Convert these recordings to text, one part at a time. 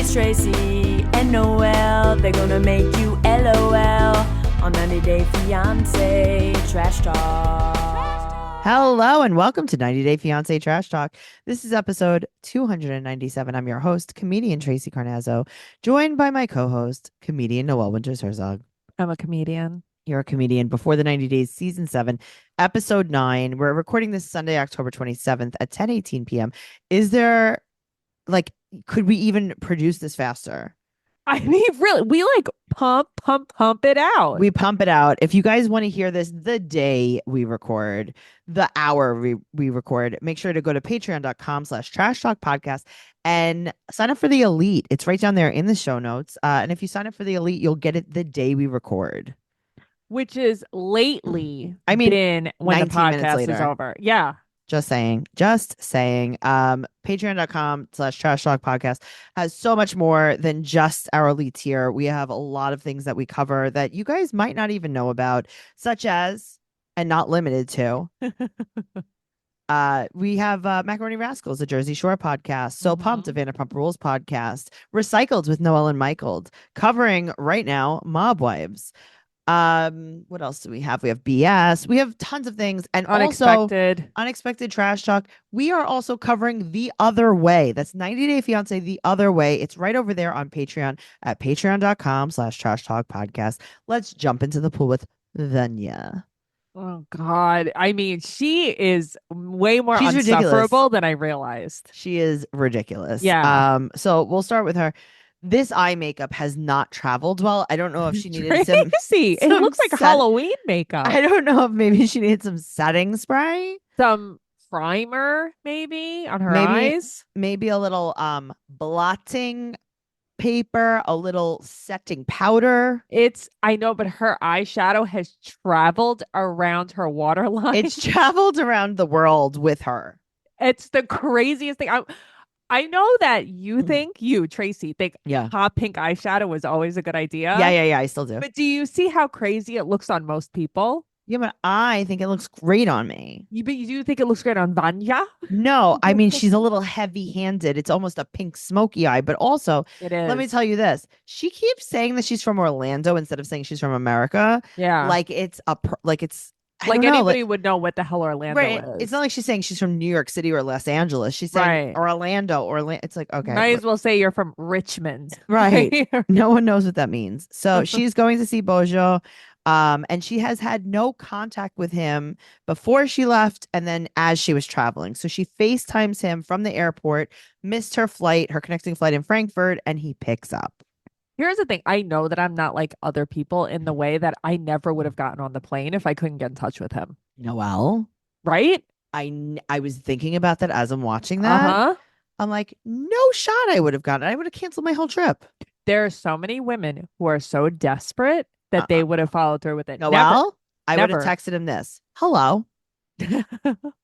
It's Tracey and Noelle. They're gonna make you LOL on 90 Day Fiancé Trash Talk. Hello and welcome to 90 Day Fiancé Trash Talk. This is episode 297. I'm your host, comedian Tracey Carnazzo, joined by my co-host, comedian Noelle Herzog. I'm a comedian. You're a comedian. Before the 90 Days, season 7, episode 9. We're recording this Sunday, October 27th at 10:18 p.m. Is there, could we even produce this faster? I mean, really, we pump it out. We pump it out. If you guys want to hear this the day we record, the hour we record, make sure to go to patreon.com/trash talk podcast and sign up for the elite. It's right down there in the show notes. And if you sign up for the elite, you'll get it the day we record. Which is lately been when the 19 minutes podcast later. is over. Yeah. Just saying. Patreon.com/trash talk podcast has so much more than just our elite tier. We have a lot of things that we cover that you guys might not even know about, such as, and not limited to, we have Macaroni Rascals, a Jersey Shore podcast, So Pumped, a Vanderpump Rules podcast, Recycled with Noelle and Michael, covering right now Mob Wives. What else do we have? We have BS. We have tons of things, and also unexpected trash talk. We are also covering The Other Way. That's 90 Day Fiancé The Other Way. It's right over there on Patreon at patreon.com/trash talk podcast. Let's jump into the pool with Venya. Oh God. I mean, she is way more She's unsufferable ridiculous. than I realized. She is ridiculous. Yeah. So we'll start with her. This eye makeup has not traveled well. I don't know if she needed Tracy, it looks like Halloween makeup. I don't know if maybe she needed some setting spray. Some primer maybe on her eyes. Maybe a little blotting paper, a little setting powder. I know, but her eyeshadow has traveled around her waterline. It's traveled around the world with her. It's the craziest thing. I know that Tracy, think hot pink eyeshadow was always a good idea. Yeah, I still do. But do you see how crazy it looks on most people? Yeah, but I think it looks great on me. But you do think it looks great on Vanya? No, I mean, she's a little heavy-handed. It's almost a pink smoky eye, but also, it is. Let me tell you this. She keeps saying that she's from Orlando instead of saying she's from America. Yeah. Like anybody would know what the hell Orlando is. It's not like she's saying she's from New York City or Los Angeles. She's saying Orlando. It's like, okay. Might as well say you're from Richmond. Right. No one knows what that means. So she's going to see Bojo. And she has had no contact with him before she left and then as she was traveling. So she FaceTimes him from the airport, missed her connecting flight in Frankfurt, and he picks up. Here's the thing. I know that I'm not like other people in the way that I never would have gotten on the plane if I couldn't get in touch with him. Noelle? Right? I was thinking about that as I'm watching that. I'm like, no shot I would have gotten it. I would have canceled my whole trip. There are so many women who are so desperate that they would have followed through with it. Noelle, I would have texted him this. Hello.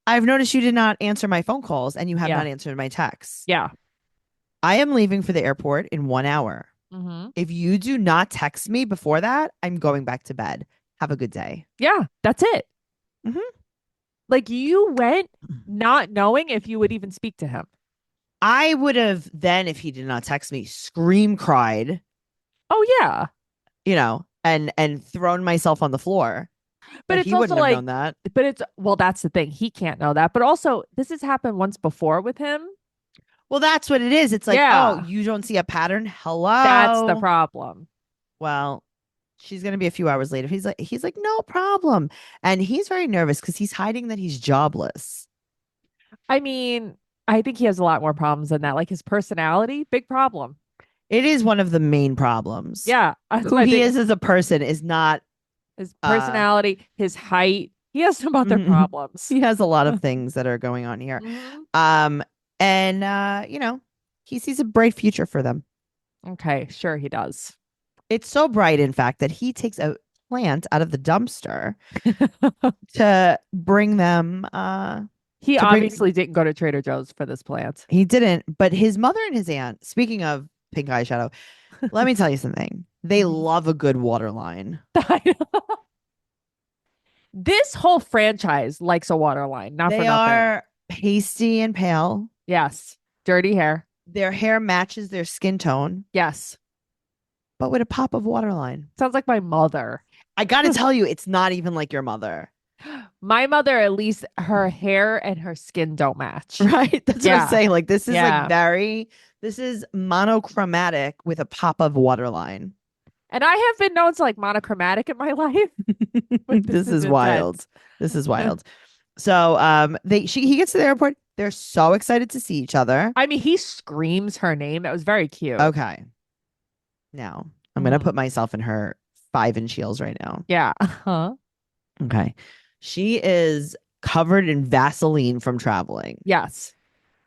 I've noticed you did not answer my phone calls and you have not answered my texts. Yeah. I am leaving for the airport in 1 hour. If you do not text me before that, I'm going back to bed. Have a good day. Yeah, that's it. Like you went not knowing if you would even speak to him. I would have then, if he did not text me, cried. Oh yeah. And thrown myself on the floor. But it's he also wouldn't have known that. But that's the thing. He can't know that. But also, this has happened once before with him. Well, that's what it is. It's like, oh, you don't see a pattern? Hello. That's the problem. Well, she's going to be a few hours later. He's like, no problem. And he's very nervous because he's hiding that he's jobless. I mean, I think he has a lot more problems than that. Like his personality, big problem. It is one of the main problems. Yeah. Who he is as a person is not. His personality, his height. He has some other problems. He has a lot of things that are going on here. And he sees a bright future for them. Okay, sure he does. It's so bright, in fact, that he takes a plant out of the dumpster to bring them. He obviously didn't go to Trader Joe's for this plant. He didn't, but his mother and his aunt, speaking of pink eyeshadow, let me tell you something. They love a good waterline. This whole franchise likes a waterline, not for nothing. They are pasty and pale. Yes. Dirty hair. Their hair matches their skin tone, Yes. but with a pop of waterline. Sounds like my mother. I got to tell you, it's not even like your mother. My mother, at least her hair and her skin don't match. Right? That's what I'm saying. Like, this is this is monochromatic with a pop of waterline. And I have been known to like monochromatic in my life. This is wild. This is wild. So he gets to the airport. They're so excited to see each other. I mean, he screams her name. That was very cute. Okay. Now, I'm going to put myself in her 5-inch heels right now. Yeah. Uh-huh. Okay. She is covered in Vaseline from traveling. Yes.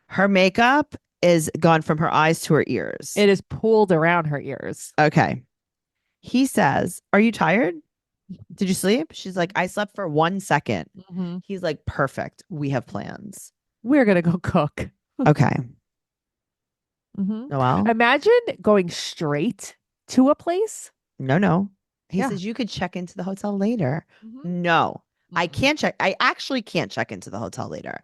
Her makeup is gone from her eyes to her ears. It is pulled around her ears. Okay. He says, "Are you tired? Did you sleep?" She's like, "I slept for 1 second." Mm-hmm. He's like, "Perfect. We have plans. We're going to go cook." Okay. Mm-hmm. Noelle? Imagine going straight to a place. No. He says, "You could check into the hotel later." Mm-hmm. No, I can't check. I actually can't check into the hotel later.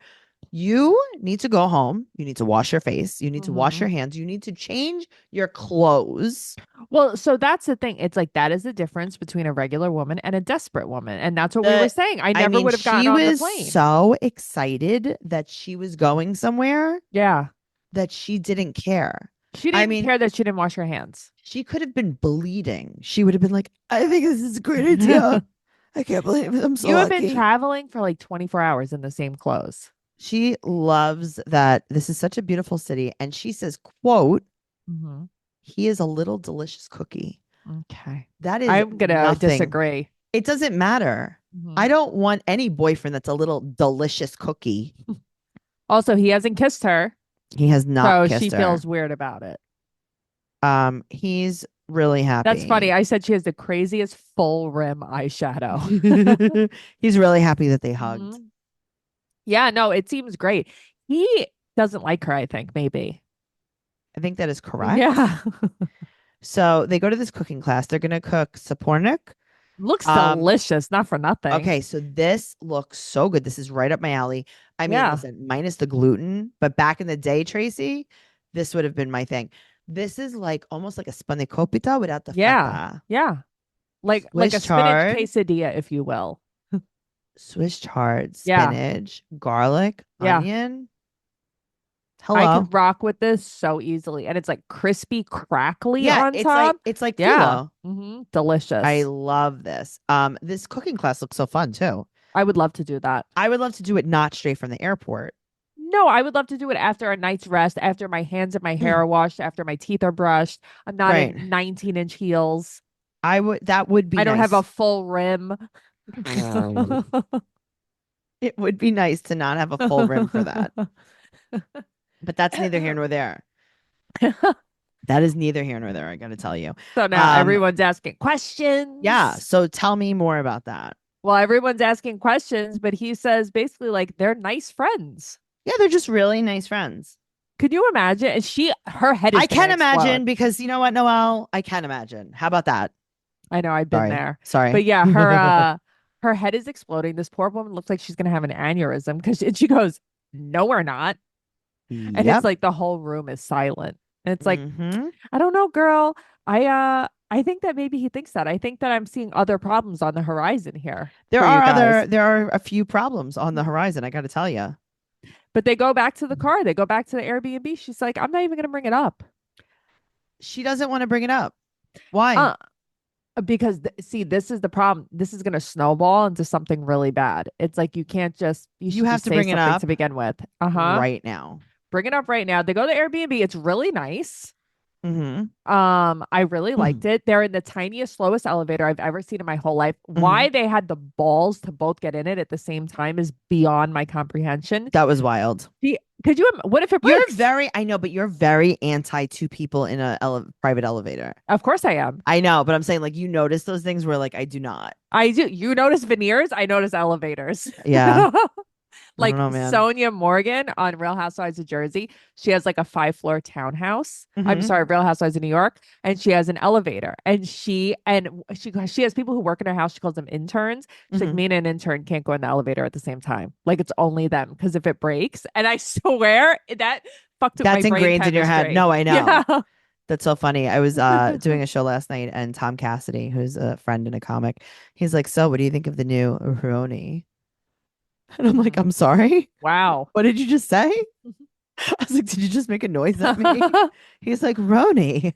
You need to go home. You need to wash your face. You need to wash your hands. You need to change your clothes. Well, so that's the thing. It's like that is the difference between a regular woman and a desperate woman. And that's what we were saying. I never would have gotten on the plane. She was so excited that she was going somewhere. Yeah. That she didn't care. She didn't care that she didn't wash her hands. She could have been bleeding. She would have been like, "I think this is a great idea. I can't believe it. I'm so lucky." Have been traveling for like 24 hours in the same clothes. She loves that this is such a beautiful city. And she says, quote, "He is a little delicious cookie." Okay. That is I'm going to disagree. It doesn't matter. I don't want any boyfriend that's a little delicious cookie. Also, he hasn't kissed her. He has not kissed her. So she feels weird about it. He's really happy. That's funny. I said she has the craziest full rim eyeshadow. He's really happy that they hugged. Yeah, no, it seems great. He doesn't like her, I think, maybe. I think that is correct. Yeah. So they go to this cooking class. They're going to cook sapornik. Looks delicious, not for nothing. Okay, so this looks so good. This is right up my alley. I mean, listen, minus the gluten, but back in the day, Tracey, this would have been my thing. This is like almost like a spanakopita without the feta. Yeah. Like a spinach quesadilla, if you will. Swiss chard, spinach, garlic, onion. Hello. I could rock with this so easily. And it's like crispy, crackly on top. It's like phyllo. Delicious. I love this. This cooking class looks so fun too. I would love to do that. I would love to do it not straight from the airport. No, I would love to do it after a night's rest, after my hands and my hair are washed, after my teeth are brushed. I'm not in 19-inch heels. That would be I don't have a full rim. It would be nice to not have a full rim for that. But that's neither here nor there. That is neither here nor there, I got to tell you. So now everyone's asking questions. Yeah. So tell me more about that. Well, everyone's asking questions, but he says basically like they're nice friends. Yeah, they're just really nice friends. Could you imagine? And her head is I can imagine because you know what, Noelle? I can imagine. How about that? I know, I've been there. Sorry. But yeah, her head is exploding. This poor woman looks like she's going to have an aneurysm because she goes, "No, we're not." And it's like the whole room is silent. And it's like, I don't know, girl. I think that maybe he thinks that. I think that I'm seeing other problems on the horizon here. There are a few problems on the horizon, I got to tell you. But they go back to the car. They go back to the Airbnb. She's like, "I'm not even going to bring it up." She doesn't want to bring it up. Why? Because see, this is the problem. This is going to snowball into something really bad. It's like you can't just you have to bring it up to begin with. Right now. Bring it up right now. They go to Airbnb. It's really nice. I really liked it. They're in the tiniest, slowest elevator I've ever seen in my whole life. Why they had the balls to both get in it at the same time is beyond my comprehension. That was wild. Could you? What if it breaks? I know, but you're very anti two people in a private elevator. Of course I am. I know, but I'm saying like you notice those things where like I do not. I do. You notice veneers. I notice elevators. Yeah. Like Sonia Morgan on Real Housewives of Jersey. She has like a 5-floor townhouse. I'm sorry, Real Housewives of New York. And she has an elevator. And she has people who work in her house. She calls them interns. She's like, me and an intern can't go in the elevator at the same time. Like it's only them. Because if it breaks, and I swear that fucked with my That's brain ingrained in your head. chemistry. No, I know. Yeah. That's so funny. I was doing a show last night, and Tom Cassidy, who's a friend and a comic, he's like, "So, what do you think of the new Roni?" And I'm like, "I'm sorry. Wow. What did you just say?" I was like, "Did you just make a noise at me?" He's like, "Roni,"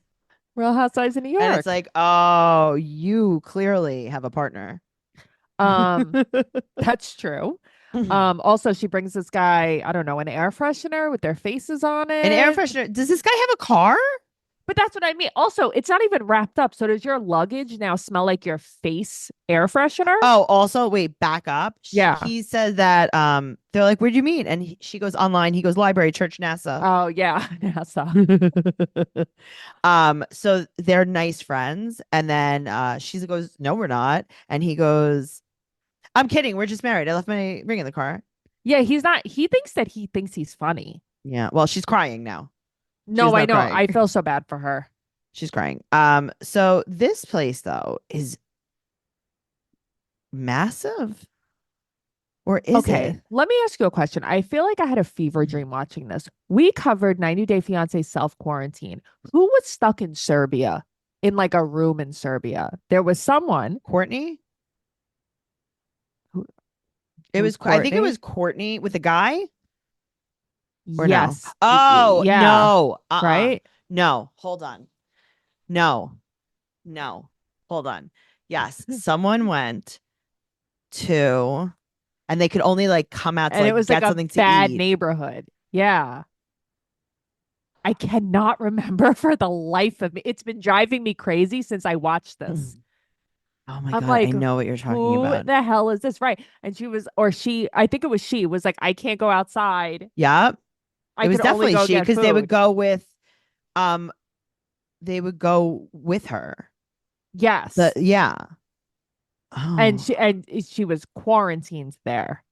Real Housewives of New and it's York. like, "Oh, you clearly have a partner." Um, that's true. Also she brings this guy, I don't know, an air freshener with their faces on An air it. freshener. Does this guy have a car? But that's what I mean. Also, it's not even wrapped up. So does your luggage now smell like your face air freshener? Oh, also, wait, back up. Yeah. He said that they're like, "Where'd you meet?" And she goes online. He goes, "Library, church, NASA." Oh yeah. NASA. So they're nice friends, and then she goes, "No, we're not," and he goes, "I'm kidding. We're just married. I left my ring in the car." Yeah, he's not, he thinks he's funny. Yeah. Well, she's crying now. She's No, I not know. crying. I feel so bad for her. She's crying. So this place though is massive, or is Okay, it? let me ask you a question. I feel like I had a fever dream watching this. We covered 90 Day Fiance self quarantine. Who was stuck in Serbia, in like a room in Serbia? There was someone Courtney? who, It who's was. I think it Courtney? was Courtney with a guy, or no? Yes. Oh Yeah. no. Right. No. Hold on. No. No. Hold on. Yes, someone went to, and they could only like come out to And it like was like get a something to bad eat. neighborhood. Yeah. I cannot remember for the life of me. It's been driving me crazy since I watched this. Oh my I'm God, I like, know what you're talking who about. the hell is this? Right. And she was, or she, I think it was she, was like, I can't go outside. Yep. It I was could only definitely go she get because food. um they would go with her. Yes. Yeah. And Oh, she was quarantined there.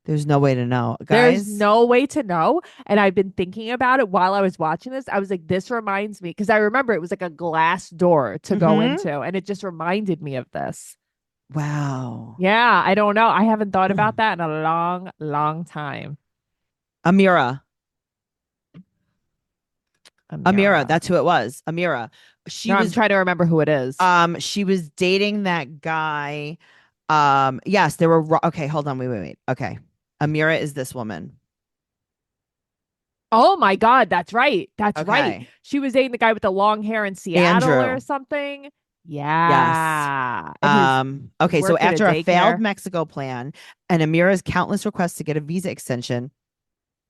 there's no way to know. There's Guys, no way to know. And I've been thinking about it while I was watching this. I was like, this reminds me, because I remember it was like a glass door to go mm-hmm. into, and it just reminded me of this. Wow. Yeah, I don't know. I haven't thought about that in a long, long time. Amira. Amira, Amira. that's who it was. Amira. She No, I'm was trying to remember who it is. she was dating that guy. Yes, there were okay, hold on, wait. Okay. Amira is this woman. Oh my God, that's right. That's right. Okay. She was dating the guy with the long hair in Seattle or Andrew. something. Yes. Yeah. And his Okay, so worked at a after a failed daycare. Mexico plan and Amira's countless requests to get a visa extension,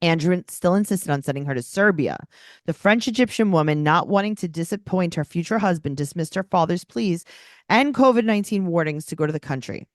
Andrew still insisted on sending her to Serbia. The French Egyptian woman, not wanting to disappoint her future husband, dismissed her father's pleas and COVID-19 warnings to go to the country.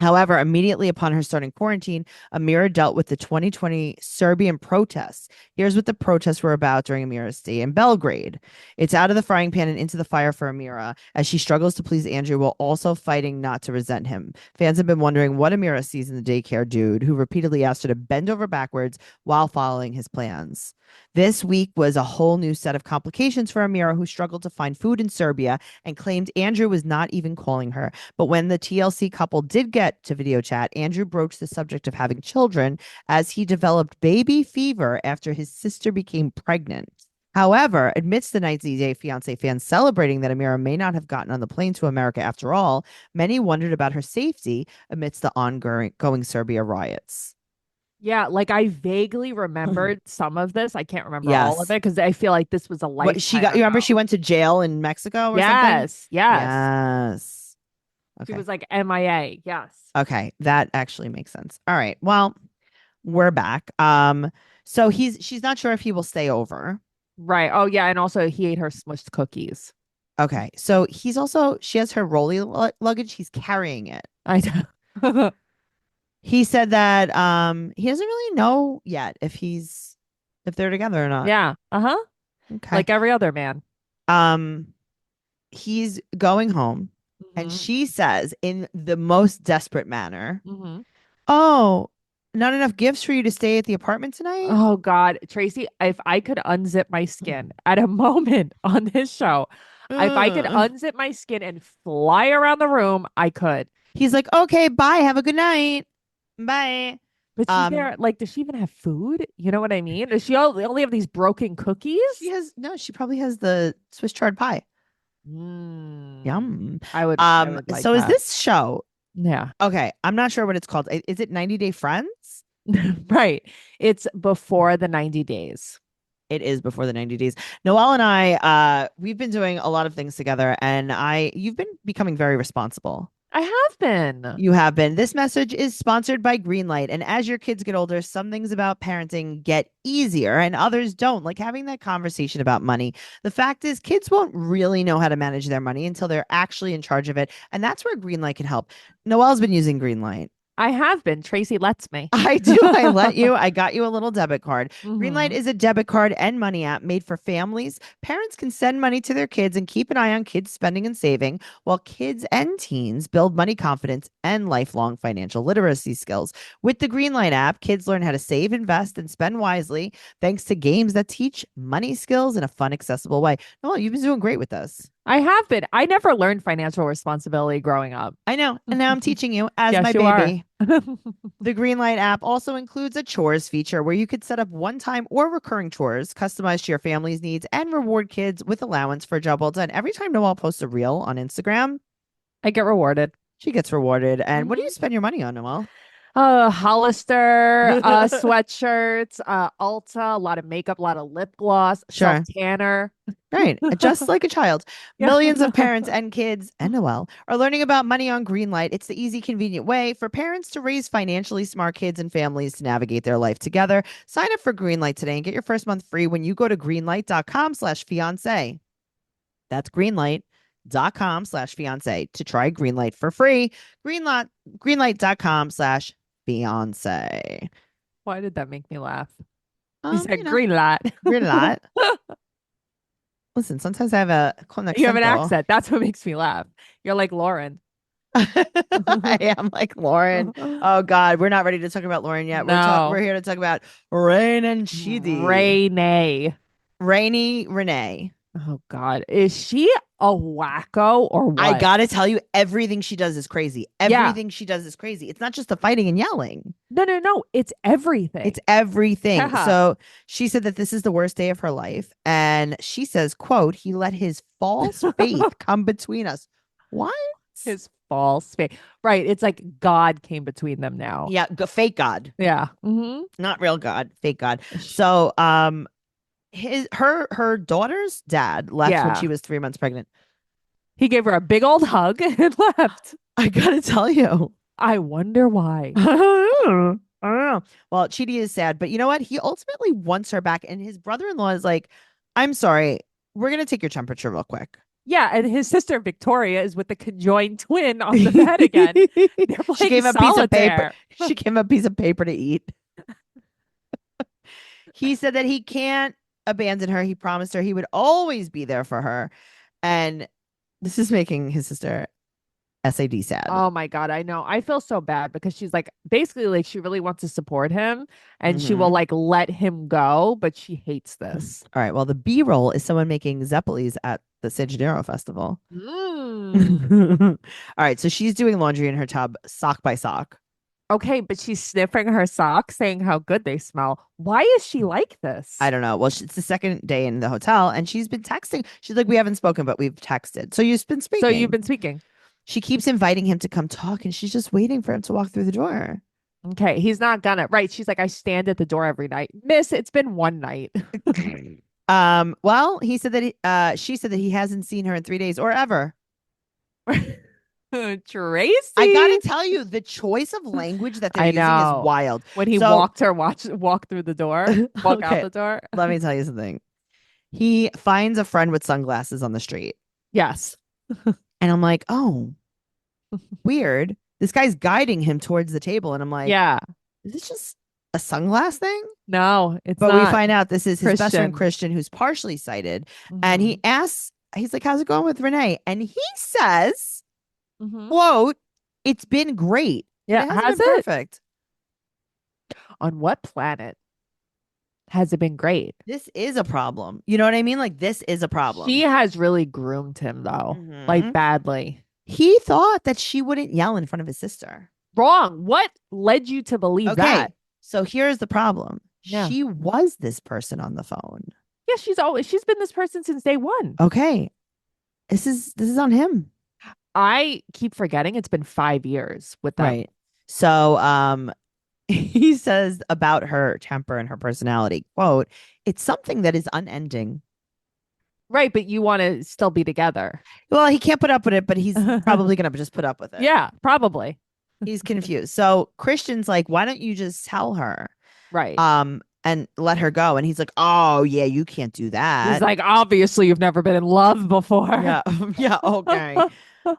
However, immediately upon her starting quarantine, Amira dealt with the 2020 Serbian protests. Here's what the protests were about during Amira's stay in Belgrade. It's out of the frying pan and into the fire for Amira as she struggles to please Andrew while also fighting not to resent him. Fans have been wondering what Amira sees in the daycare dude who repeatedly asked her to bend over backwards while following his plans. This week was a whole new set of complications for Amira, who struggled to find food in Serbia and claimed Andrew was not even calling her. But when the TLC couple did get to video chat, Andrew broached the subject of having children as he developed baby fever after his sister became pregnant. However, amidst the 90 Day Fiance fans celebrating that Amira may not have gotten on the plane to America after all, many wondered about her safety amidst the ongoing Serbia riots. Yeah, like I vaguely remembered some of this. I can't remember all of Yes. it because I feel like this was a What she lifetime got? You remember ago. she went to jail in Mexico or something? Yes, yes. Yes. She Okay. was like MIA. Yes. Okay, that actually makes sense. All right. Well, we're back. So she's not sure if he will stay over. Right. Oh yeah, and also he ate her smushed cookies. Okay. So she has her rolly luggage. He's carrying it. I know. He said that he doesn't really know yet if they're together or not. Yeah. Uh-huh. Okay. Like every other man. Um he's going home and Mm-hmm. she says in the most desperate manner, Mm-hmm. "Oh, not enough gifts for you to stay at the apartment tonight?" Oh God, Tracy, if I could unzip my skin at a moment on this show, if I could Ugh. unzip my skin and fly around the room, I could. He's like, "Okay, bye. Have a good night. Bye." But she's there, like, does she even have food? You know what I mean? Does she only have these broken cookies? She probably has the Swiss chard pie. Yum. I would like so that. Is this show? Yeah. Okay. I'm not sure what it's called. Is it 90 Day Friends? Right. It's before the 90 days. It is before the 90 days. Noelle and I, we've been doing a lot of things together, and you've been becoming very responsible. I have been. You have been. This message is sponsored by Greenlight. And as your kids get older, some things about parenting get easier and others don't, like having that conversation about money. The fact is, kids won't really know how to manage their money until they're actually in charge of it. And that's where Greenlight can help. Noelle's been using Greenlight. I have been. Tracey lets me. I do. I let you. I got you a little debit card. Greenlight is a debit card and money app made for families. Parents can send money to their kids and keep an eye on kids' spending and saving, while kids and teens build money confidence and lifelong financial literacy skills. With the Greenlight app, kids learn how to save, invest, and spend wisely thanks to games that teach money skills in a fun, accessible way. Noelle, you've been doing great with this. I have been. I never learned financial responsibility growing up. I know. And now I'm teaching you as Yes, my you baby. The Greenlight app also includes a chores feature where you could set up one-time or recurring chores customized to your family's needs and reward kids with allowance for a job well done. Every time Noelle posts a reel on Instagram, I get rewarded. She gets rewarded. And what do you spend your money on, Noelle? Hollister, sweatshirts, Ulta, a lot of makeup, a lot of lip gloss, Sure. self-tanner. Right. Just like a child. Yeah. Millions of parents and kids and Noelle are learning about money on Greenlight. It's the easy, convenient way for parents to raise financially smart kids and families to navigate their life together. Sign up for Greenlight today and get your first month free when you go to greenlight.com/fiance. That's greenlight.com/fiance to try Greenlight for free. Greenlight.com/fiance. Why did that make me laugh? You You said know, green light. Green light. Listen, sometimes I have a You have an accent. That's what makes me laugh. You're like Lauren. I am like Lauren. Oh God, we're not ready to talk about Lauren yet. No. We're here to talk about Rain and Chidi. Rainy Renee. Oh God, is she a wacko or what? I gotta tell you, everything she does is crazy. Everything she does is crazy. It's not just the fighting and yelling. No. It's everything. It's everything. Yeah. So she said that this is the worst day of her life. And she says, quote, he let his false faith come between us. What? His false faith. Right. It's like God came between them now. Yeah. Fake God. Yeah. Not real God. Fake God. So, her daughter's dad left when she was 3 months pregnant. He gave her a big old hug and left. I gotta tell you. I wonder why. I don't know. Well, Chidi is sad, but you know what? He ultimately wants her back. And his brother-in-law is like, I'm sorry, we're gonna take your temperature real quick. Yeah, and his sister Victoria is with the conjoined twin on the bed again. She gave him a piece of paper. She gave him a piece of paper to eat. He said that he can't abandon her. He promised her he would always be there for her. And this is making his sister SAD sad. Oh my God, I know. I feel so bad because she's like, basically, like, she really wants to support him and she will like let him go, but she hates this. All right. Well, the B-roll is someone making Zeppelis at the San Gennaro Festival. All right. So she's doing laundry in her tub, sock by sock. Okay, but she's sniffing her socks, saying how good they smell. Why is she like this? I don't know. Well, it's the second day in the hotel, and she's been texting. She's like, we haven't spoken, but we've texted. So you've been speaking. She keeps inviting him to come talk, and she's just waiting for him to walk through the door. Okay, he's not gonna. Right. She's like, I stand at the door every night. Miss, it's been one night. Well, she said that he hasn't seen her in 3 days or ever. Tracy, I gotta tell you, the choice of language that they're using is wild. When he walk through the door, walk out the door. Let me tell you something. He finds a friend with sunglasses on the street. Yes. And I'm like, oh, weird. This guy's guiding him towards the table. And I'm like, yeah, is this just a sunglass thing? No, it's not. But we find out this is his Christian. best friend, Christian, who's partially sighted. And he asks, he's like, how's it going with Renee? And he says, quote, it's been great. Yeah, has it? Perfect. On what planet has it been great? This is a problem. You know what I mean? Like, this is a problem. She has really groomed him, though, like badly. He thought that she wouldn't yell in front of his sister. Wrong. What led you to believe that? So here's the problem. Yeah. She was this person on the phone. Yeah, she's been this person since day one. Okay. This is on him. I keep forgetting it's been 5 years with them. Right. So he says about her temper and her personality, quote, "It's something that is unending." Right, but you want to still be together. Well, he can't put up with it, but he's probably gonna just put up with it. Yeah, probably. He's confused. So Christian's like, why don't you just tell her? Right. And let her go. And he's like, oh yeah, you can't do that. He's like, obviously you've never been in love before. Yeah. Yeah. Okay.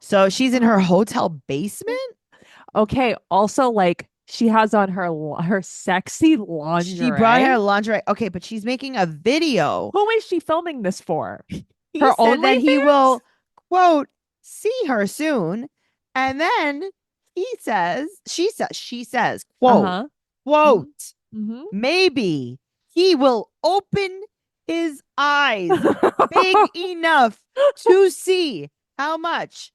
So she's in her hotel basement. Okay. Also, like, she has on her sexy lingerie. She brought her lingerie. Okay, but she's making a video. Who is she filming this for? He Her said that he OnlyFans? will, quote, see her soon. And then she says, quote, quote, Mm-hmm. maybe he will open his eyes big enough to see how much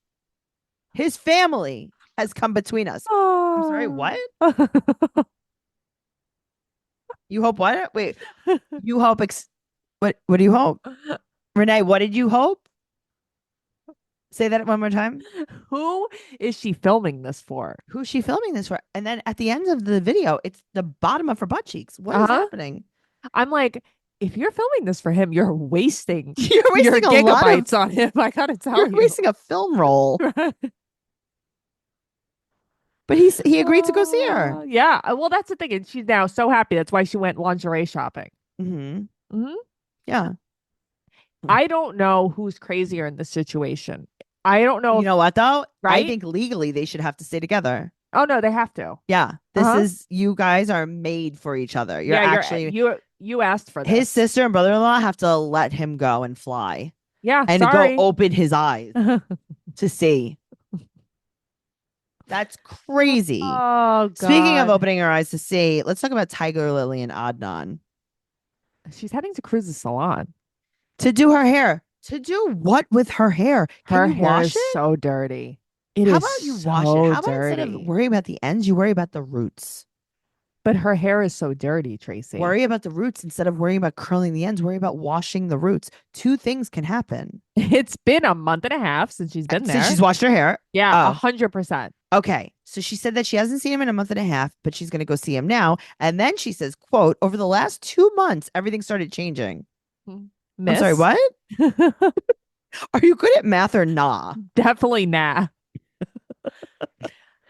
his family has come between us. I'm sorry, what? You hope what? Wait, you hope what do you hope? Renee, what did you hope? Say that one more time. Who is she filming this for? Who's she filming this for? And then at the end of the video, it's the bottom of her butt cheeks. What is happening? I'm like, if you're filming this for him, you're wasting your gigabytes on him. I gotta tell you. You're wasting a film roll. But he agreed to go see her. Yeah. Well, that's the thing. And she's now so happy. That's why she went lingerie shopping. Mm-hmm. Mm-hmm. Yeah. I don't know who's crazier in this situation. I don't know. You know what, though? Right? I think legally they should have to stay together. Oh, no, they have to. Yeah. This is, you guys are made for each other. You asked for this. His sister and brother-in-law have to let him go and fly. Yeah. And go open his eyes to see. That's crazy. Oh, God. Speaking of opening her eyes to see, let's talk about Tiger Lily and Adnan. She's heading to Cruz's salon. To do her hair. To do what with her hair? Her hair is so dirty. How about you wash it? How about dirty. instead of worrying about the ends, you worry about the roots? But her hair is so dirty, Tracey. Worry about the roots instead of worrying about curling the ends. Worry about washing the roots. Two things can happen. It's been a month and a half since she's been there. Since she's washed her hair? Yeah, 100%. Okay. So she said that she hasn't seen him in a month and a half, but she's going to go see him now. And then she says, quote, over the last 2 months, everything started changing. Miss? I'm sorry, what? Are you good at math or nah? Definitely nah.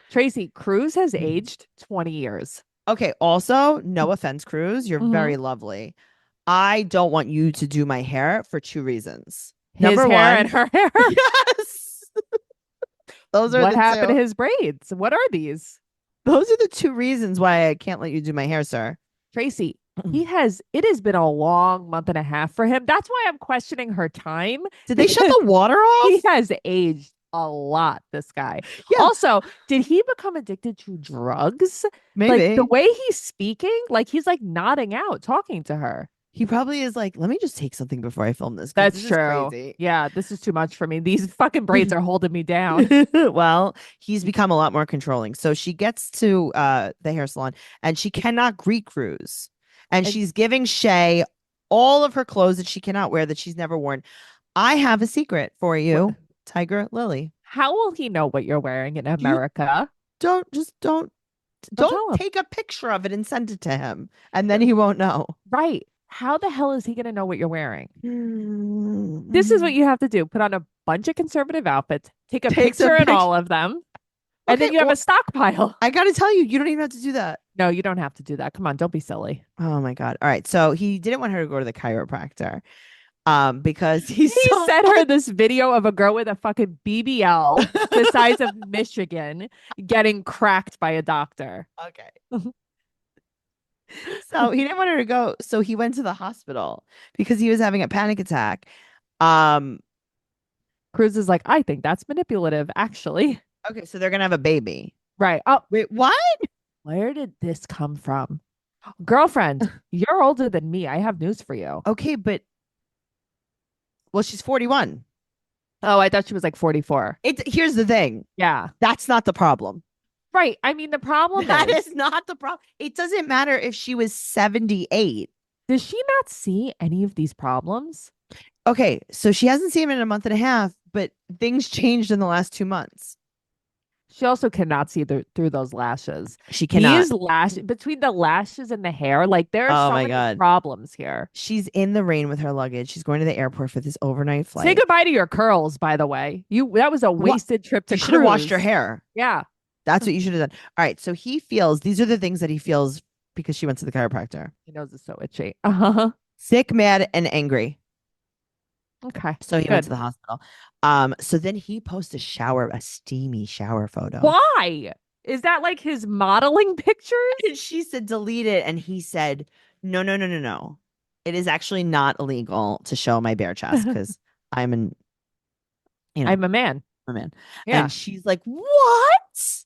Tracey, Cruz has aged 20 years. Okay. Also, no offense, Cruz. You're very lovely. I don't want you to do my hair for 2 reasons. Number His hair one, and her hair. Yes. Those are what happened to his braids? What are these? Those are the 2 reasons why I can't let you do my hair, sir. Tracey, it has been a long month and a half for him. That's why I'm questioning her time. Did they shut the water off? He has aged a lot, this guy. Yeah. Also, did he become addicted to drugs? Maybe. Like the way he's speaking, like he's like nodding out, talking to her. He probably is like, let me just take something before I film this. That's this true. Is crazy. Yeah, this is too much for me. These fucking braids are holding me down. Well, he's become a lot more controlling. So she gets to the hair salon and she cannot greet Cruz. And she's giving Shay all of her clothes that she cannot wear that she's never worn. I have a secret for you, what? Tiger Lily. How will he know what you're wearing in America? Don't take a picture of it and send it to him. And then he won't know. Right. How the hell is he going to know what you're wearing? This is what you have to do. Put on a bunch of conservative outfits, take a picture in all of them, and then you have a stockpile. I got to tell you, you don't even have to do that. No, you don't have to do that. Come on, don't be silly. Oh my God. All right. So he didn't want her to go to the chiropractor because he sent her this video of a girl with a fucking BBL the size of Michigan getting cracked by a doctor. Okay. So he didn't want her to go. So he went to the hospital because he was having a panic attack. Cruz is like, I think that's manipulative, actually. Okay, so they're gonna have a baby. Right. Oh, wait, what? Where did this come from? Girlfriend, you're older than me. I have news for you. Okay, but well, she's 41. Oh, I thought she was like 44. Here's the thing. Yeah. That's not the problem. Right. I mean, the problem That is, is not the problem. It doesn't matter if she was 78. does she not see any of these problems? Okay, so she hasn't seen him in a month and a half, but things changed in the last 2 months. She also cannot see through those lashes. She cannot. These lashes, between the lashes and the hair, like there are Oh so my many God. problems here. She's in the rain with her luggage. She's going to the airport for this overnight Say flight. goodbye to your curls, by the way. That was a wasted trip to You should have washed cruise. your hair. Yeah. That's what you should have done. All right. So he feels, these are the things that he feels because she went to the chiropractor. He knows it's so itchy. Uh-huh. Sick, mad, and angry. Okay. So he Good. went to the hospital. So then he posted a steamy shower photo. Why? Is that like his modeling pictures? And she said, delete it. And he said, no, no, no, no, no. It is actually not illegal to show my bare chest because I'm I'm a man. a man. Yeah. And she's like, what?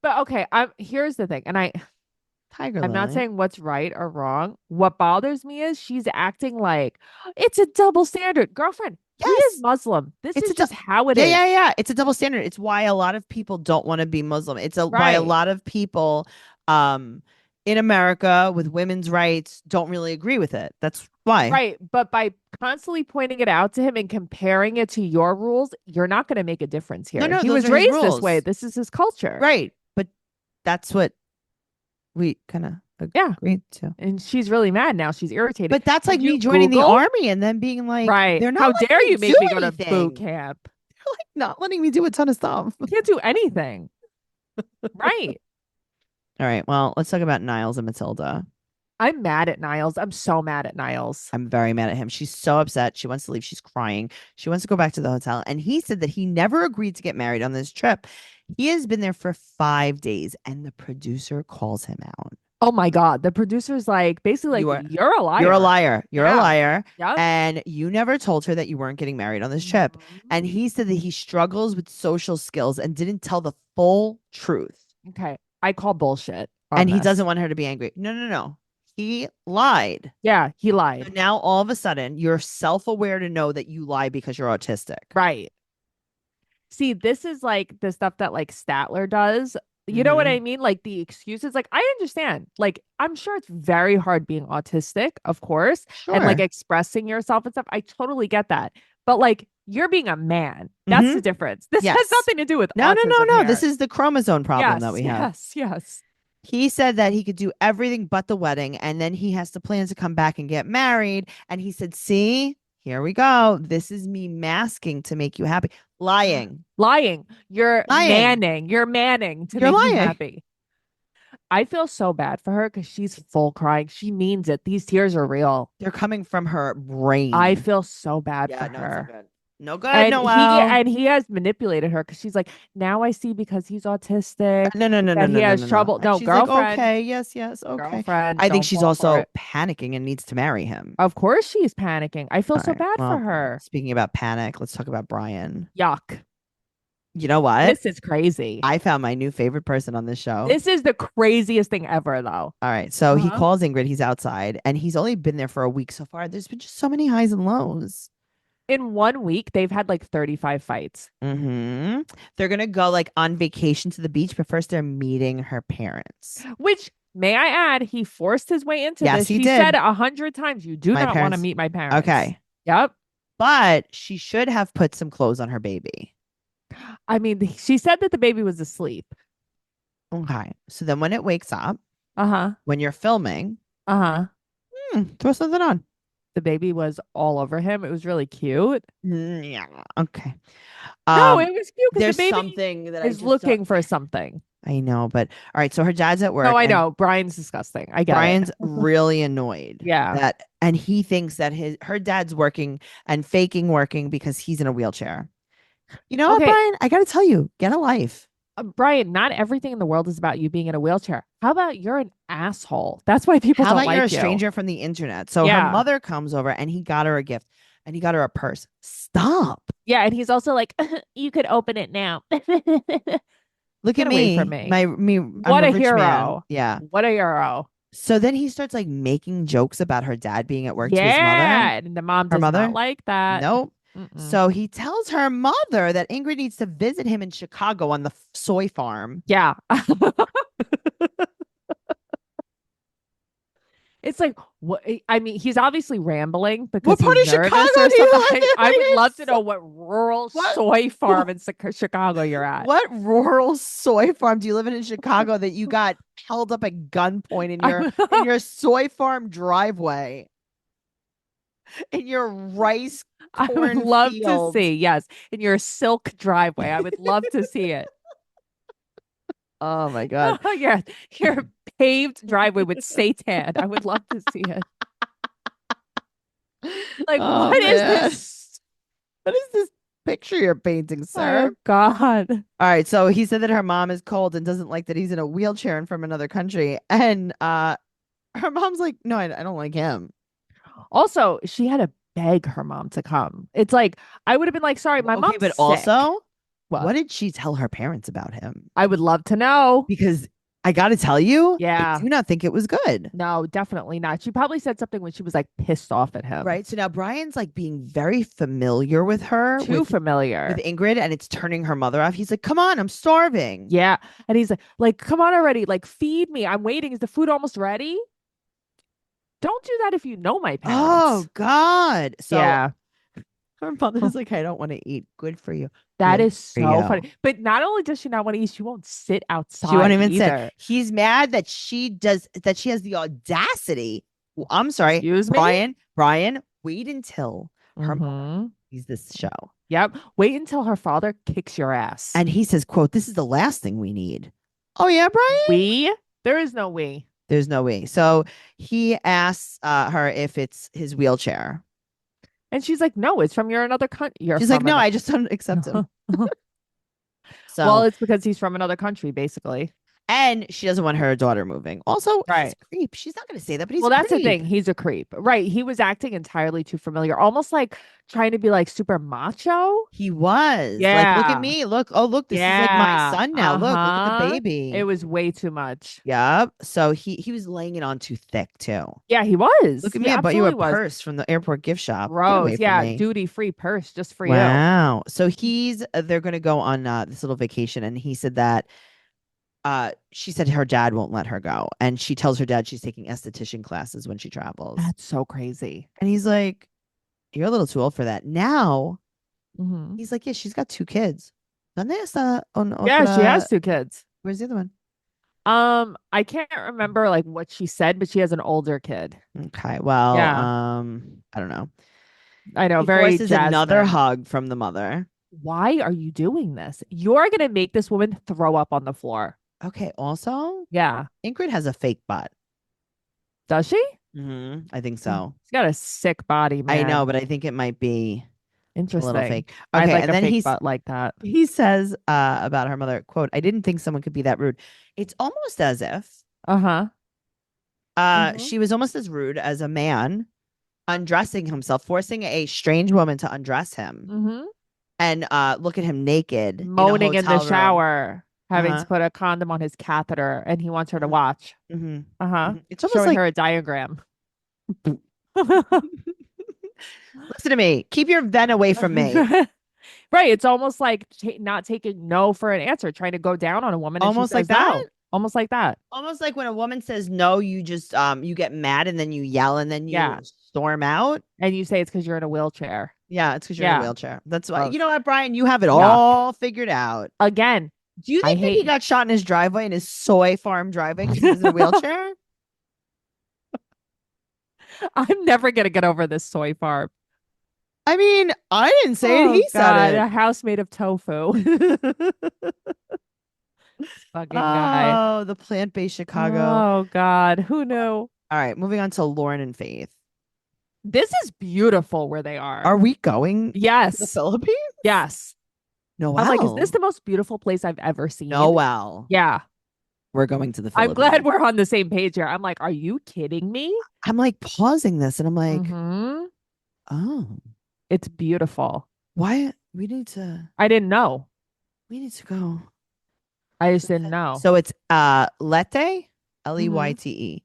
But okay, here's the thing. And Tiger I'm not Lily. saying what's right or wrong. What bothers me is she's acting like it's a double standard. Girlfriend, he Yes. is Muslim. This It's is a just how it is. Yeah. It's a double standard. It's why a lot of people don't want to be Muslim. It's why a Right. lot of people in America with women's rights don't really agree with it. That's why. Right. But by constantly pointing it out to him and comparing it to your rules, you're not going to make a difference here. No, he those was are his raised this way. rules. This is his culture. Right. But that's what we kind of agreed to. And she's really mad now. She's irritated. But that's like Did you me joining the Google? army and then being like, Right. they're not How letting dare you make do me go to anything. boot camp? They're like not letting me do a ton of stuff. You can't do anything. Right. All right. Well, let's talk about Niles and Matilda. I'm mad at Niles. I'm so mad at Niles. I'm very mad at him. She's so upset. She wants to leave. She's crying. She wants to go back to the hotel. And he said that he never agreed to get married on this trip. He has been there for 5 days and the producer calls him out. Oh my God. The producer's like, basically like, you're a liar. You're a liar. You're a liar. Yep. And you never told her that you weren't getting married on this trip. And he said that he struggles with social skills and didn't tell the full truth. Okay. I call bullshit. And he doesn't want her to be angry. No. He lied. Yeah, he So lied. now all of a sudden you're self-aware to know that you lie because you're autistic. Right. See, this is like the stuff that like Statler does. You know what I mean? Like the excuses. Like I understand. Like I'm sure it's very hard being autistic, of course, and like expressing yourself and stuff. I totally get that. But like you're being a man. That's the difference. This has nothing to do with No. autism here. This is the chromosome problem that we have. Yes. He said that he could do everything but the wedding, and then he has to plan to come back and get married. And he said, see, here we go. This is me masking to make you happy. Lying. You're manning. You're manning to make you happy. I feel so bad for her because she's full crying. She means it. These tears are real. They're coming from her brain. I feel so bad for her. No good, And Noelle. he has manipulated her because she's like, now I see because he's autistic. No. That he has trouble. No, she's girlfriend. Like, okay, yes, okay. Girlfriend. I think she's also panicking and needs to marry him. Of course she's panicking. I feel so bad for her. Speaking about panic, let's talk about Brian. Yuck. You know what? This is crazy. I found my new favorite person on this show. This is the craziest thing ever, though. All right. So he calls Ingrid. He's outside and he's only been there for a week so far. There's been just so many highs and lows. In 1 week, they've had like 35 fights. They're going to go like on vacation to the beach, but first they're meeting her parents. Which, may I add, he forced his way into this. He did. Said 100 times, you do not want to meet my parents. Okay. Yep. But she should have put some clothes on her baby. I mean, she said that the baby was asleep. Okay. So then when it wakes up, when you're filming, throw something on. The baby was all over him. It was really cute. Yeah. Okay. No, it was cute There's because the baby something that is looking for something. I know, but all right. So her dad's at work. No, I know. Brian's disgusting. I get Brian's it. really annoyed. Yeah. And he thinks that her dad's working and faking working because he's in a wheelchair. You know what, Brian? I got to tell you, get a life. Brian, not everything in the world is about you being in a wheelchair. How about you're an asshole? That's why people don't like you. How about you're a stranger from the internet? So her mother comes over and he got her a gift and he got her a purse. Stop. Yeah. And he's also like, you could open it now. Look Get at away me. from me. What a hero. Man. Yeah. What a hero. So then he starts like making jokes about her dad being at work to his mother. Yeah. And the mom does not like that. Nope. So he tells her mother that Ingrid needs to visit him in Chicago on the soy farm. Yeah. It's like, what? I mean, he's obviously rambling because What part he's of Chicago nervous or do you something. live in? I Like, would love to it's know what rural What? soy farm in Chicago you're at. What rural soy farm do you live in Chicago that you got held up at gunpoint in your soy farm driveway? In your rice I would corn love to fields. see, yes, in your silk driveway. I would love to see it. Oh my God. Yeah, your paved driveway with seitan. I would love to see it. Like, Oh, what is man. this? What is this picture you're painting, sir? Oh God. All right. So he said that her mom is cold and doesn't like that he's in a wheelchair and from another country. And her mom's like, no, I don't like him. Also, she had to beg her mom to come. It's like I would have been like, sorry, my mom's but sick. also, What? what did she tell her parents about him? I would love to know. Because I got to tell you, Yeah. I do not think it was good. No, definitely not. She probably said something when she was like pissed off at him. Right. So now Brian's like being very familiar with her. Too familiar. With Ingrid, and it's turning her mother off. He's like, come on, I'm starving. Yeah. And he's like, come on already. Like, feed me. I'm waiting. Is the food almost ready? Don't do that if you know my parents. Oh, God. So yeah. her mother's like, I don't want to eat. Good for you. That Good is for so you. funny. But not only does she not want to eat, she won't sit outside. She won't even either. sit. He's mad that she has the audacity. Well, I'm sorry. Excuse me? Brian, wait until her mother Mhm. sees this show. Yep. Wait until her father kicks your ass. And he says, quote, this is the last thing we need. Oh, yeah, Brian? There is no we. There's no way. So he asks her if it's his wheelchair. And she's like, no, it's from another country. She's like, no, I just don't accept him. So, well, it's because he's from another country, basically. And she doesn't want her daughter moving. Also, right. He's a creep. She's not going to say that, but he's well, a that's creep. the thing. He's a creep. Right. He was acting entirely too familiar, almost like trying to be like super macho. He was. Yeah. Like, look at me. Look. Oh, look. This is like my son now. Look at the baby. It was way too much. Yep. So he was laying it on too thick too. Yeah, he was. Look at me. I bought you a purse from the airport gift shop. Rose. Yeah. Duty free purse just for you. Wow. So they're going to go on this little vacation. And he said that she said her dad won't let her go. And she tells her dad she's taking esthetician classes when she travels. That's so crazy. And he's like, you're a little too old for that. Now, he's like, yeah, she's got 2 kids. Yeah, she has 2 kids. Where's the other one? I can't remember like what she said, but she has an older kid. Okay. Well, yeah. I don't know. I know. He very forces another hug from the mother. Why are you doing this? You're going to make this woman throw up on the floor. Okay. Also, yeah. Ingrid has a fake butt. Does she? I think so. She's got a sick body, man. I know, but I think it might be interesting. A little fake. Okay, I like and then he's butt like that. He says about her mother, quote, I didn't think someone could be that rude. It's almost as if she was almost as rude as a man undressing himself, forcing a strange woman to undress him and look at him naked, moaning in the room. shower, having to put a condom on his catheter, and he wants her to watch. It's almost showing her a diagram. Listen to me. Keep your ven away from me. Right. It's almost like not taking no for an answer, trying to go down on a woman. Almost like that. No. Almost like that. Almost like when a woman says no, you just you get mad and then you yell and then you storm out. And you say it's because you're in a wheelchair. Yeah, it's because you're in a wheelchair. That's why. You know what, Brian? You have it all figured out. Again. Do you think that he got shot in his driveway in his soy farm driving because he was in a wheelchair? I'm never gonna get over this soy farm. I mean, I didn't say it. He said it. A house made of tofu. Fucking guy. Oh, the plant-based Chicago. Oh God, who knew? All right, moving on to Lauren and Faith. This is beautiful where they are. Are we going? Yes. To the Philippines? Yes. Noelle. I'm like, is this the most beautiful place I've ever seen? Noelle. Yeah. We're going to the Philippines. I'm glad we're on the same page here. I'm like, are you kidding me? I'm like pausing this and I'm like, oh, it's beautiful. Why? We need to. I didn't know. We need to go. I just didn't know. So it's Leyte, Leyte.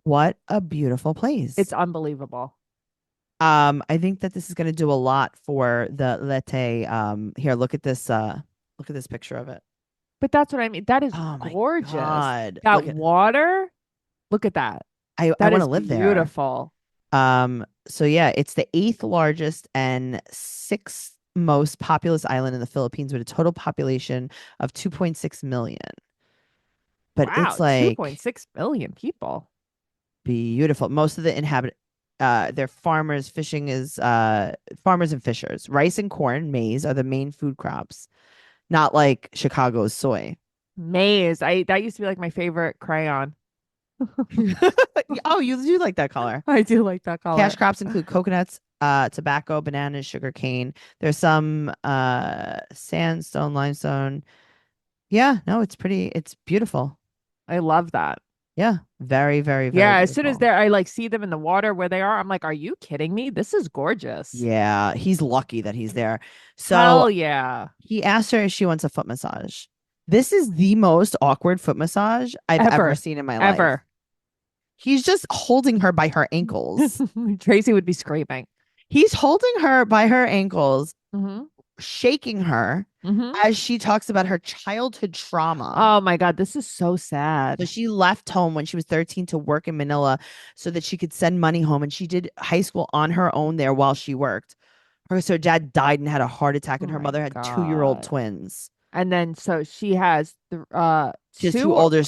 What a beautiful place. It's unbelievable. I think that this is going to do a lot for the latte. Here, look at this. Look at this picture of it. But that's what I mean. That is Oh my gorgeous. God. That Look at water, look at that. I That want to is live there. beautiful. So yeah, it's the eighth largest and sixth most populous island in the Philippines with a total population of 2.6 million. But it's Wow, like 2.6 million people. beautiful. Most of the they're farmers. Fishing is farmers and fishers. Rice and corn, maize are the main food crops, not like Chicago's soy. Maize. That used to be like my favorite crayon. Oh, you do like that color. I do like that Cash color. crops include coconuts, tobacco, bananas, sugar cane. There's some sandstone, limestone. Yeah, no, it's beautiful. I love that. Yeah, very, very, very Yeah, as soon as beautiful. I like see them in the water where they are, I'm like, are you kidding me? This is gorgeous. Yeah, he's lucky that he's there. So Hell yeah. he asked her if she wants a foot massage. This is the most awkward foot massage I've ever Ever. seen in my life. Ever. He's just holding her by her ankles. Tracy would be screaming. He's holding her by her ankles, Mm-hmm. shaking her Mm-hmm. as she talks about her childhood trauma. Oh my God, this is so sad. So she left home when she was 13 to work in Manila so that she could send money home. And she did high school on her own there while she worked. Her dad died and had a heart attack, and Oh her my mother had 2-year-old God. twins. And then so she has She has two two older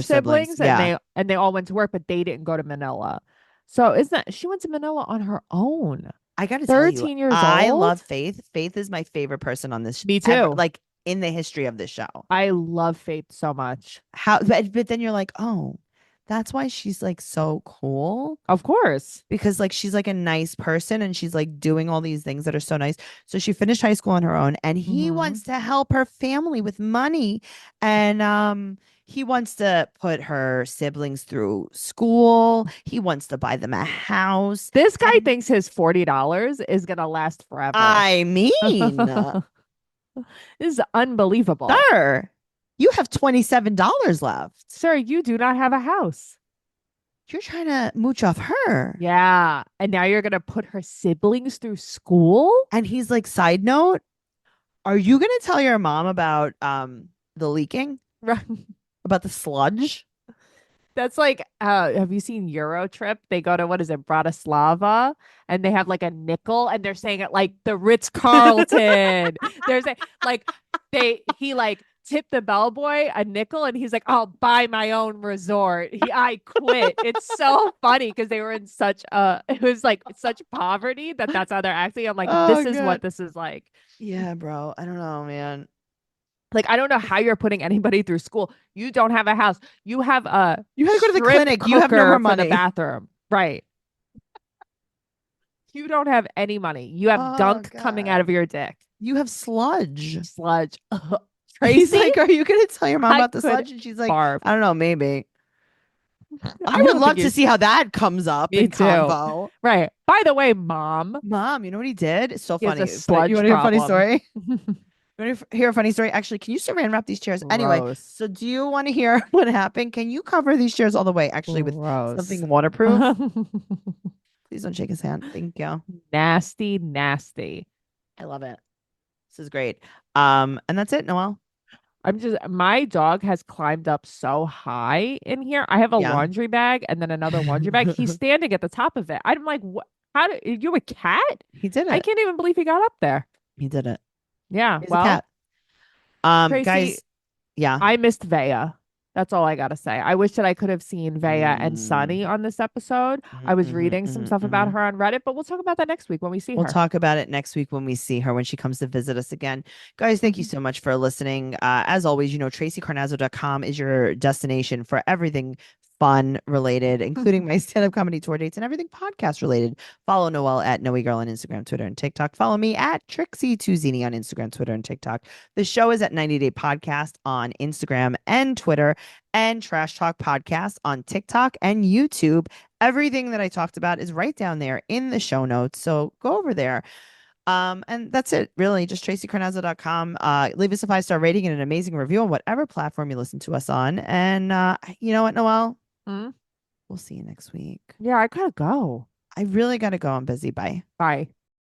siblings, Yeah. and they all went to work, but they didn't go to Manila. So isn't that she went to Manila on her own? I got to tell you, 13 years I old? love Faith. Faith is my favorite person on this Me ever, too. like in the history of this show. I love Faith so much. But then you're like, oh, that's why she's like so cool. Of course. Because like she's like a nice person and she's like doing all these things that are so nice. So she finished high school on her own and he Mhm. wants to help her family with money. And he wants to put her siblings through school. He wants to buy them a house. This guy And thinks his $40 is gonna last forever. I mean, This is unbelievable. sir, you have $27 left. Sir, you do not have a house. You're trying to mooch off her. Yeah. And now you're gonna put her siblings through school? And he's like, side note, are you gonna tell your mom about the leaking? Right. About the sludge? That's like, have you seen Euro Trip? They go to what is it, Bratislava, and they have like a nickel, and they're saying it like the Ritz Carlton. There's a like he like tipped the bellboy a nickel, and he's like, I'll buy my own resort. I quit. It's so funny because they were in it was like such poverty that's how they're acting. I'm like, Oh, this is God. what this is like. Yeah, bro. I don't know, man. Like, I don't know how you're putting anybody through school. You don't have a house. You have a You gotta go to the strip clinic. You have no cooker more for the money. bathroom. Right. You don't have any money. You have Oh, gunk coming out God. of your dick. You have sludge. Sludge. He's Tracy, like, are you gonna tell your mom I about the could sludge? And she's like, barf. I don't know, maybe. I don't would think love you- to see how that comes up Me in too. convo. Right. By the way, mom. Mom, you know what he did? It's so He has funny. a But sludge you want to hear a funny problem. story? You want to hear a funny story? Actually, can you saran wrap these chairs? Anyway, Gross. so do you want to hear what happened? Can you cover these chairs all the way? Actually, with Gross. something waterproof? Please don't shake his hand. Thank you. Nasty, nasty. I love it. This is great. And that's it, Noelle. My dog has climbed up so high in here. I have a Yeah. laundry bag and then another laundry bag. He's standing at the top of it. I'm like, what? You a cat? He did it. I can't even believe he got up there. He did it. Yeah. He's well, a cat. Tracy, Guys, yeah. I missed Vea. That's all I gotta say. I wish that I could have seen Vea and Sunny on this episode. I was reading some stuff about her on Reddit, but we'll talk about that next week when we see We'll her. talk about it next week when we see her, when she comes to visit us again. Guys, thank you so much for listening. As always, TracyCarnazzo.com is your destination for everything fun related, including my stand-up comedy tour dates and everything podcast related. Follow Noelle at Noe Girl on Instagram, Twitter, and TikTok. Follow me at Trixie Tuzini on Instagram, Twitter, and TikTok. The show is at 90 Day Podcast on Instagram and Twitter, and Trash Talk Podcast on TikTok and YouTube. Everything that I talked about is right down there in the show notes. So go over there. And that's it, really. Just TracyCarnazzo.com. Leave us a 5-star rating and an amazing review on whatever platform you listen to us on. And you know what, Noelle? Hmm? We'll see you next week. Yeah, I gotta go. I really got to go. I'm busy. Bye. Bye.